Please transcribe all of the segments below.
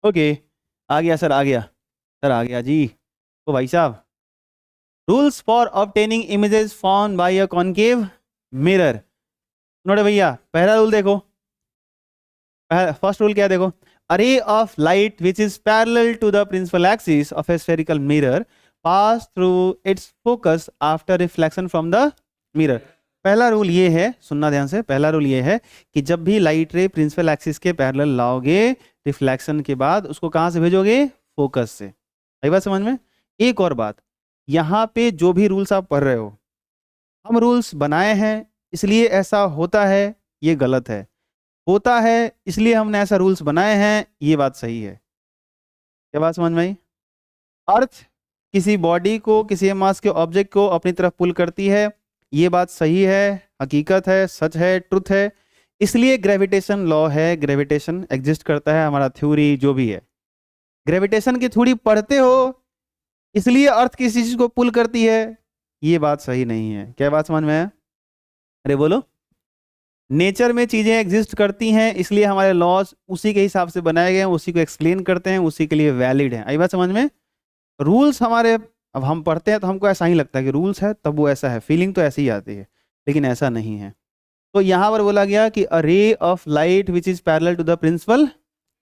Okay, आ गया sir, आ गया sir, आ गया जी। तो भाई साहब, rules for obtaining images form by a concave mirror. Note भैया, पहला रूल देखो, फर्स्ट रूल क्या है देखो। A ray of light which is parallel to the principal axis of a spherical mirror pass through its focus after reflection from the mirror। पहला rule ये है, सुनना ध्यान से, पहला रूल ये है कि जब भी लाइट रे प्रिंसिपल एक्सिस के पैरेलल लाओगे, रिफ्लेक्शन के बाद उसको कहाँ से भेजोगे? फोकस से। आई बात समझ में? एक और बात, यहाँ पे जो भी रूल्स आप पढ़ रहे हो, हम रूल्स बनाए हैं इसलिए ऐसा होता है, ये गलत है। होता है इसलिए हमने ऐसा रूल्स बनाए हैं, ये बात सही है। क्या बात समझ में आई? अर्थ किसी बॉडी को, किसी मास के ऑब्जेक्ट को अपनी तरफ पुल करती है, ये बात सही है, हकीकत है, सच है, ट्रुथ है। इसलिए ग्रेविटेशन लॉ है, ग्रेविटेशन एग्जिस्ट करता है, हमारा थ्योरी जो भी है। ग्रेविटेशन की थ्योरी पढ़ते हो इसलिए अर्थ किसी चीज को पुल करती है, ये बात सही नहीं है। क्या बात समझ में है? अरे बोलो। नेचर में चीजें एग्जिस्ट करती हैं इसलिए हमारे लॉज उसी के हिसाब से बनाए गए हैं, उसी को एक्सप्लेन करते हैं, उसी के लिए वैलिड है। आई बात समझ में? रूल्स हमारे, अब हम पढ़ते हैं तो हमको ऐसा ही लगता है कि रूल्स है तब वो ऐसा है, फीलिंग तो ऐसी ही आती है, लेकिन ऐसा नहीं है। तो यहाँ पर बोला गया कि a ray of light which is parallel to the principal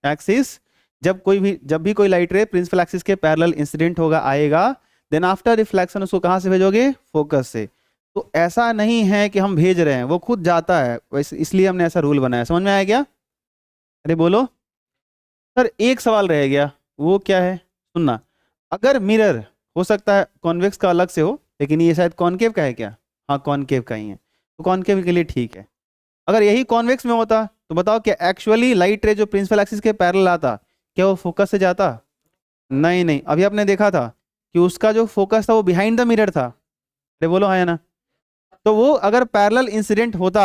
axis, जब भी कोई लाइट रे प्रिंसिपल एक्सिस के पैरेलल इंसिडेंट होगा, आएगा, देन आफ्टर रिफ्लेक्शन उसको कहाँ से भेजोगे? फोकस से। तो ऐसा नहीं है कि हम भेज रहे हैं, वो खुद जाता है, वैसे इसलिए हमने ऐसा रूल बनाया। समझ में आया क्या? अरे बोलो सर। एक सवाल रह गया, वो क्या है? सुनना, अगर मिरर हो सकता है कॉन्वेक्स का अलग से हो, लेकिन ये शायद कॉनकेव का है क्या? हाँ, कॉनकेव का ही है, तो कॉनकेव के लिए ठीक है। अगर यही कॉन्वेक्स में होता तो बताओ, क्या एक्चुअली लाइट रे जो प्रिंसिपल एक्सिस के पैरेलल आता, क्या वो फोकस से जाता? नहीं नहीं, अभी आपने देखा था कि उसका जो फोकस था वो बिहाइंड द मिरर था। अरे बोलो हाँ या ना? तो वो अगर पैरेलल इंसिडेंट होता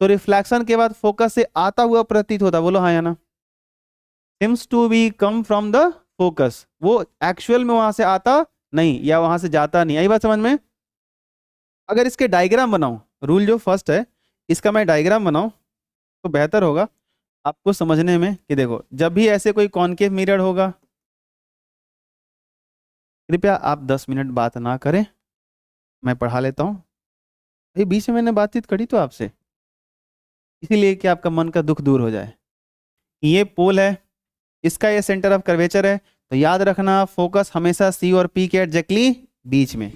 तो रिफ्लेक्शन के बाद फोकस से आता हुआ प्रतीत होता। बोलो हाँ या ना? Seems to be come from the focus, वो एक्चुअल में वहां से आता नहीं, या वहां से जाता नहीं। आई बात समझ में? अगर इसके डायग्राम बनाऊं, रूल जो फर्स्ट है इसका मैं डायग्राम बनाऊं तो बेहतर होगा आपको समझने में। कि देखो, जब भी ऐसे कोई कॉनकेव मिरर होगा, कृपया आप 10 मिनट बात ना करें, मैं पढ़ा लेता हूँ। अभी बीच में मैंने बातचीत करी तो आपसे, इसीलिए कि आपका मन का दुख दूर हो जाए। ये पोल है, इसका ये सेंटर ऑफ कर्वेचर है, तो याद रखना फोकस हमेशा सी और पी के एग्जैक्टली बीच में।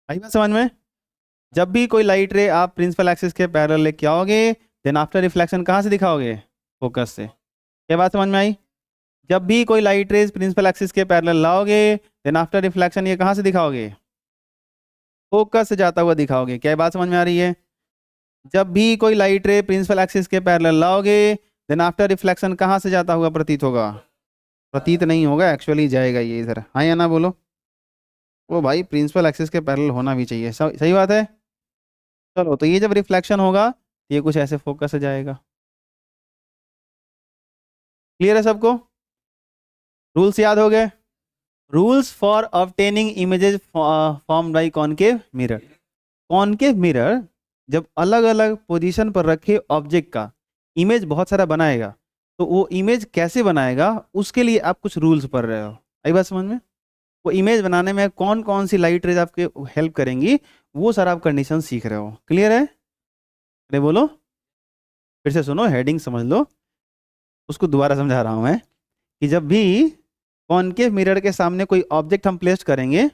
आई बात समझ में? जब भी कोई लाइट रे आप प्रिंसिपल एक्सिस के पैरेलल लेके आओगे, देन आफ्टर रिफ्लेक्शन कहाँ से दिखाओगे? फोकस से। क्या बात समझ में आई? जब भी कोई लाइट रेज प्रिंसिपल एक्सिस के पैरेलल लाओगे, देन आफ्टर रिफ्लेक्शन ये कहाँ से दिखाओगे? फोकस से जाता हुआ दिखाओगे। क्या बात समझ में आ रही है? जब भी कोई लाइट रे प्रिंसिपल एक्सिस के पैरेलल लाओगे, देन आफ्टर रिफ्लेक्शन कहाँ से जाता हुआ प्रतीत होगा? प्रतीत नहीं होगा, एक्चुअली जाएगा ये इधर। हाँ या ना बोलो? वो भाई प्रिंसिपल एक्सिस के पैरेलल होना भी चाहिए, सही बात है। चलो, तो ये जब रिफ्लेक्शन होगा तो ये कुछ ऐसे फोकस से जाएगा। क्लियर है सबको? रूल्स याद हो गए? Rules for obtaining images form by concave mirror. Concave mirror जब अलग अलग पोजीशन पर रखे ऑब्जेक्ट का इमेज बहुत सारा बनाएगा, तो वो इमेज कैसे बनाएगा उसके लिए आप कुछ रूल्स पढ़ रहे हो। आई बात समझ में? वो इमेज बनाने में कौन कौन सी लाइट रेज आपके हेल्प करेंगी, वो सारा आप कंडीशन सीख रहे हो। क्लियर है? अरे बोलो, फिर से सुनो, हेडिंग समझ लो, उसको दोबारा समझा रहा हूँ मैं। कि जब भी कॉनकेव मिरर के सामने कोई ऑब्जेक्ट हम प्लेस करेंगे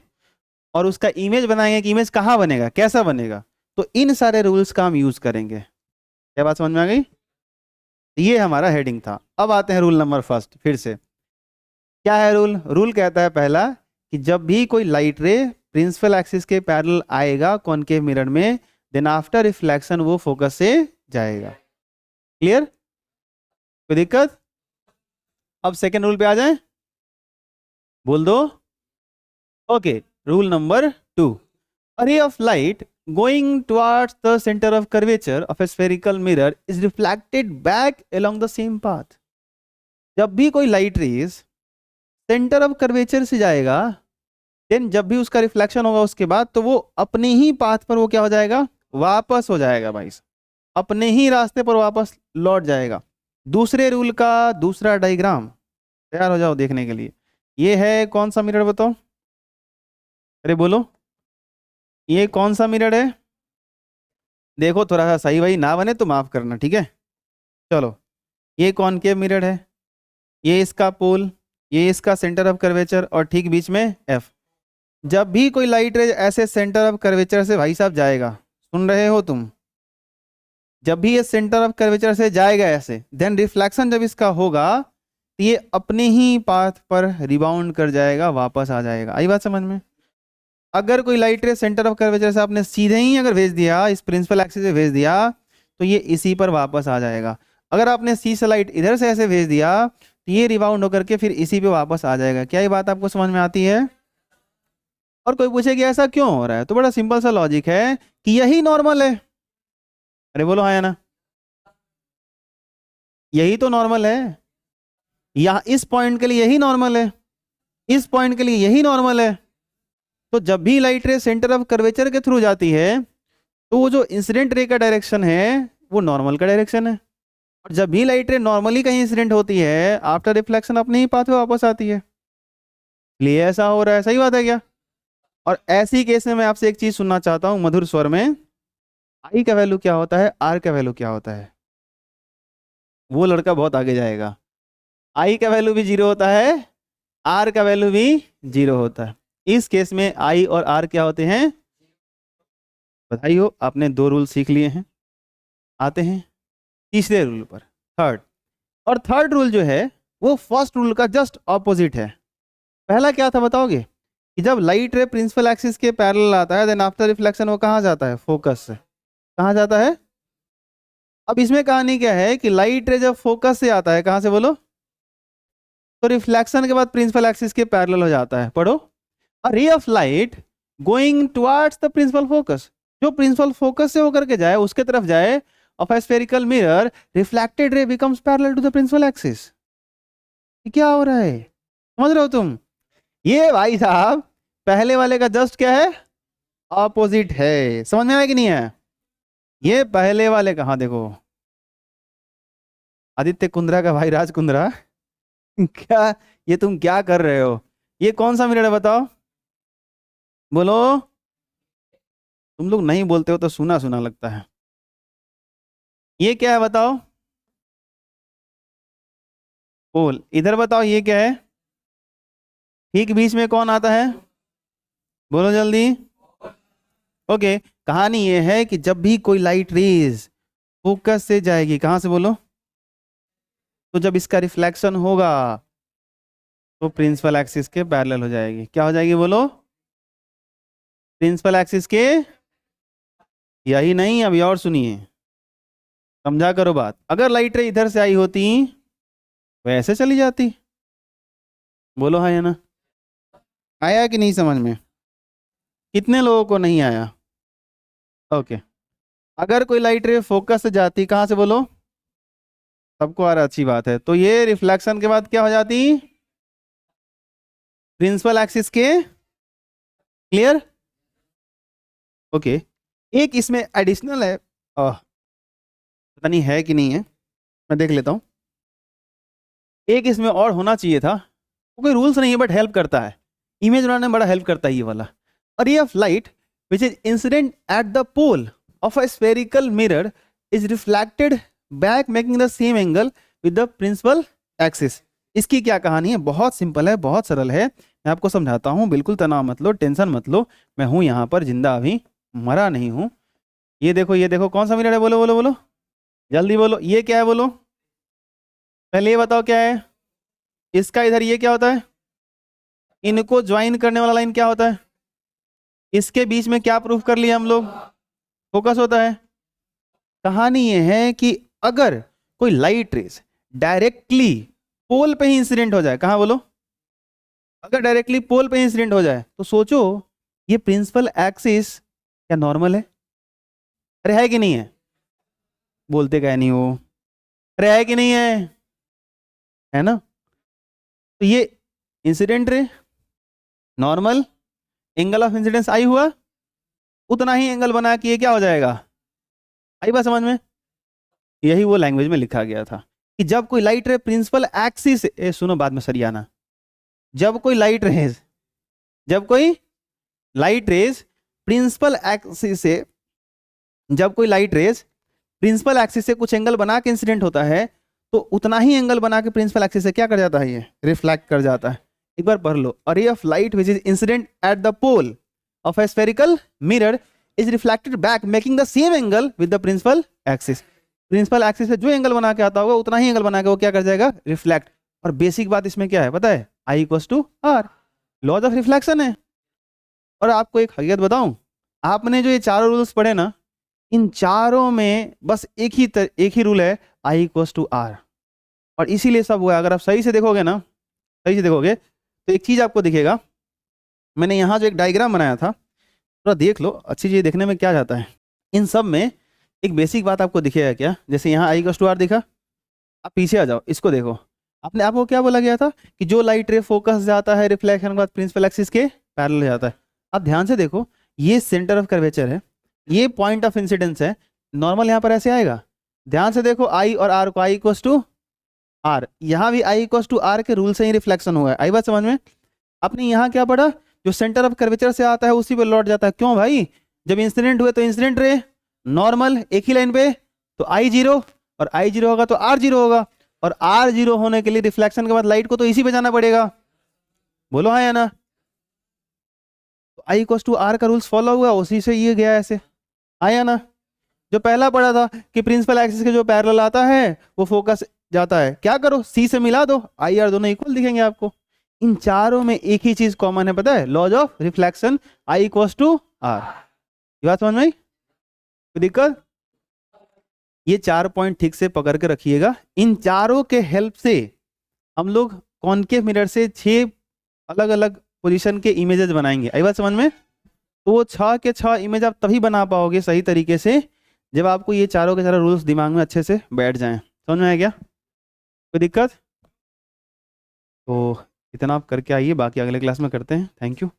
और उसका इमेज बनाएंगे, कि इमेज कहाँ बनेगा, कैसा बनेगा, तो इन सारे रूल्स का हम यूज करेंगे। क्या बात समझ में आ गई? ये हमारा हेडिंग था। अब आते हैं रूल नंबर फर्स्ट। फिर से क्या है रूल? रूल कहता है पहला, कि जब भी कोई लाइट रे प्रिंसिपल एक्सिस के पैरेलल आएगा कॉनकेव मिरर में, देन आफ्टर रिफ्लेक्शन वो फोकस से जाएगा। क्लियर? कोई दिक्कत? अब सेकेंड रूल पे आ जाए, बोल दो। Okay, rule number 2, a ray of light going towards the center of curvature of a spherical mirror is reflected back along the same path। जब भी कोई light rays centre of curvature से जाएगा, then जब भी उसका रिफ्लेक्शन होगा उसके बाद, तो वो अपने ही पाथ पर वो क्या हो जाएगा? वापस हो जाएगा भाई, अपने ही रास्ते पर वापस लौट जाएगा। दूसरे रूल का दूसरा डायग्राम, तैयार हो जाओ देखने के लिए। ये है कौन सा मिरर बताओ, अरे बोलो, ये कौन सा मिरर है? देखो थोड़ा सा सही वही ना बने तो माफ करना, ठीक है। चलो, ये कॉनकेव मिरर है, ये इसका पोल, ये इसका सेंटर ऑफ कर्वेचर, और ठीक बीच में एफ। जब भी कोई लाइट रे ऐसे सेंटर ऑफ कर्वेचर से भाई साहब जाएगा, सुन रहे हो तुम, जब भी ये सेंटर ऑफ कर्वेचर से जाएगा ऐसे, देन रिफ्लेक्शन जब इसका होगा तो ये अपने ही पाथ पर रिबाउंड कर जाएगा, वापस आ जाएगा। आई बात समझ में? अगर कोई लाइट रे सेंटर ऑफ कर्वेचर से आपने सीधे ही अगर भेज दिया, इस प्रिंसिपल एक्सिस से भेज दिया, तो ये इसी पर वापस आ जाएगा। अगर आपने सी से लाइट इधर से ऐसे भेज दिया तो ये रिबाउंड होकर के फिर इसी पे वापस आ जाएगा। क्या ये बात आपको समझ में आती है? और कोई पूछे कि ऐसा क्यों हो रहा है, तो बड़ा सिंपल सा लॉजिक है कि यही नॉर्मल है। अरे बोलो हाँ या ना, यही तो नॉर्मल है। यहाँ इस पॉइंट के लिए यही नॉर्मल है, इस पॉइंट के लिए यही नॉर्मल है। तो जब भी लाइट रे सेंटर ऑफ कर्वेचर के थ्रू जाती है तो वो जो इंसिडेंट रे का डायरेक्शन है वो नॉर्मल का डायरेक्शन है, और जब भी लाइट रे नॉर्मली कहीं इंसिडेंट होती है, आफ्टर रिफ्लेक्शन अपने ही पाथ पे वापस आती है। लिए ऐसा हो रहा है, सही बात है क्या? और ऐसी केस में मैं आपसे एक चीज सुनना चाहता हूं मधुर स्वर में, आई का वैल्यू क्या होता है, आर का वैल्यू क्या होता है? वो लड़का बहुत आगे जाएगा। आई का वैल्यू भी 0 होता है, आर का वैल्यू भी 0 होता है। इस केस में आई और आर क्या होते हैं? बधाई हो, आपने 2 रूल सीख लिए हैं। आते हैं तीसरे रूल पर, थर्ड। और थर्ड रूल जो है वो फर्स्ट रूल का जस्ट ऑपोजिट है। पहला क्या था बताओगे? कि जब लाइट रे प्रिंसिपल एक्सिस के पैरेलल आता है, देन आफ्टर रिफ्लेक्शन वो कहाँ जाता है? फोकस से। कहाँ जाता है? अब इसमें कहानी क्या है कि लाइट रे जब फोकस से आता है, कहाँ से बोलो, तो रिफ्लेक्शन के बाद प्रिंसिपल एक्सिस के पैरेलल हो जाता है। पढ़ो, a ray of light going towards the principal focus, जो प्रिंसिपल फोकस से होकर के जाए उसके तरफ जाए, of a spherical mirror, reflected ray becomes parallel to the principal axis. क्या हो रहा है, समझ रहे हो तुम? ये भाई साहब पहले वाले का जस्ट क्या है? ऑपोजिट है। समझ में आया कि नहीं है? ये पहले वाले का, हाँ देखो, आदित्य कुंद्रा का भाई राज कुंद्रा क्या, ये तुम क्या कर रहे हो? ये कौन सा मिरर है बताओ, बोलो। तुम लोग नहीं बोलते हो तो सुना सुना लगता है। ये क्या है बताओ? पोल। इधर बताओ ये क्या है? ठीक बीच में कौन आता है? बोलो जल्दी। ओके, कहानी ये है कि जब भी कोई लाइट रेज फोकस से जाएगी, कहां से बोलो, तो जब इसका रिफ्लेक्शन होगा तो प्रिंसिपल एक्सिस के पैरेलल हो जाएगी। क्या हो जाएगी बोलो? प्रिंसिपल एक्सिस के। यही नहीं, अभी और सुनिए, समझा करो बात। अगर लाइट रे इधर से आई होती वैसे चली जाती। बोलो हाँ या ना। आया कि नहीं समझ में? कितने लोगों को नहीं आया? ओके, अगर कोई लाइट रे फोकस से जाती, कहां से बोलो, सबको आ रहा, अच्छी बात है। तो ये रिफ्लेक्शन के बाद क्या हो जाती? प्रिंसिपल एक्सिस के। क्लियर? ओके, एक इसमें एडिशनल है, पता नहीं है कि नहीं है, मैं देख लेता हूं। एक इसमें और होना चाहिए था, वो कोई रूल्स नहीं है बट हेल्प करता है, इमेज बनाने में बड़ा हेल्प करता है ये वाला। A ray of light which is incident at the pole of a spherical mirror is reflected back making the same angle with the principal axis. इसकी क्या कहानी है? बहुत सिंपल है, बहुत सरल है, मैं आपको समझाता हूँ। बिल्कुल तनाव मत लो, टेंशन मत लो, मैं हूँ यहाँ पर जिंदा, अभी मरा नहीं हूँ। ये देखो, ये देखो, कौन सा मिरर है? बोलो बोलो बोलो, जल्दी बोलो, ये क्या है बोलो, पहले ये बताओ क्या है इसका। इधर ये क्या होता है? इनको ज्वाइन करने वाला लाइन क्या होता है? इसके बीच में क्या प्रूफ कर लिया हम लोग? फोकस होता है। कहानी ये है कि अगर कोई लाइट रेस डायरेक्टली पोल पे ही इंसिडेंट हो जाए, कहाँ बोलो, अगर डायरेक्टली पोल पे ही इंसिडेंट हो जाए, तो सोचो ये प्रिंसिपल एक्सिस क्या नॉर्मल है? अरे है कि नहीं है? बोलते क्या नहीं हो? अरे है कि नहीं है ना? तो ये incident ray normal, angle of incidence i हुआ, उतना ही एंगल बना के ये क्या हो जाएगा? आई बात समझ में? यही वो लैंग्वेज में लिखा गया था। कि जब कोई लाइट रे प्रिंसिपल एक्सिस से, सुनो बाद में सरियाना, जब कोई लाइट रेज प्रिंसिपल एक्सिस से, जब कोई लाइट रेज प्रिंसिपल एक्सिस से कुछ एंगल बना के इंसिडेंट होता है, तो उतना ही एंगल बना के प्रिंसिपल एक्सिस से क्या कर जाता है, ये रिफ्लेक्ट कर जाता है। एक बार पढ़ लो, a ray of light which is incident at the pole of a spherical mirror is reflected back making the same angle with the principal axis. Principal axis से जो एंगल बना के आता होगा उतना ही एंगल बना के वो क्या कर जाएगा, रिफ्लेक्ट। और बेसिक बात इसमें क्या है पता है, I equals to r, laws of reflection है। और आपको एक हकीकत बताऊं, आपने जो ये चारों रूल्स पढ़े ना, इन चारों में बस एक ही रूल है, I इक्वल्स टू आर, और इसीलिए सब हुआ है। अगर आप सही से देखोगे ना, सही से देखोगे तो एक चीज आपको दिखेगा, मैंने यहाँ जो एक डायग्राम बनाया था, थोड़ा देख लो, अच्छी चीज देखने में क्या जाता है। इन सब में एक बेसिक बात आपको दिखेगा क्या, जैसे यहाँ I इक्वल्स टू आर दिखा, आप पीछे आ जाओ, इसको देखो, आपने आपको क्या बोला गया था कि जो लाइट रे फोकस जाता है रिफ्लेक्शन के बाद प्रिंसिपल एक्सिस के पैरेलल जाता है। अब ध्यान से देखो, ये सेंटर ऑफ कर्वेचर है, ये पॉइंट ऑफ इंसिडेंस है, नॉर्मल यहाँ पर ऐसे आएगा। ध्यान से देखो I और R को, I इक्वल्स टू आर, यहाँ भी I इक्वल्स टू आर के रूल से ही रिफ्लेक्शन हुआ है। आई बात समझ में? आपने यहाँ क्या पढ़ा, जो सेंटर ऑफ कर्वेचर से आता है उसी पे लौट जाता है। क्यों भाई, जब इंसिडेंट हुए तो इंसिडेंट रे नॉर्मल एक ही लाइन पे, तो I0 और I0 होगा तो R0 होगा, और R0 होने के लिए रिफ्लेक्शन के बाद लाइट को तो इसी पे जाना पड़ेगा, बोलो हाँ या ना। तो I इक्वल्स टू आर का रूल्स फॉलो हुआ, उसी से ये गया ऐसे, हाँ या ना। जो पहला पढ़ा था कि प्रिंसिपल एक्सिस के जो पैरेलल आता है वो फोकस जाता है, क्या करो C से मिला दो, I R दोनों इक्वल दिखेंगे आपको। इन चारों में एक ही चीज कॉमन है, पता है, laws of reflection, I equals to r. ये बात समझ में आई? कोई दिक्कत? ये 4 पॉइंट ठीक से पकड़ के रखिएगा। इन चारों के हेल्प से हम लोग कॉनकेव मिरर से 6 अलग अलग पोजीशन के इमेजेस बनाएंगे। आई बात समझ में? तो वो 6 के 6 इमेज आप तभी बना पाओगे सही तरीके से जब आपको ये चारों के चारों रूल्स दिमाग में अच्छे से बैठ जाएं। समझ में आया क्या? कोई दिक्कत? तो इतना आप करके आइए, बाकी अगले क्लास में करते हैं। Thank you.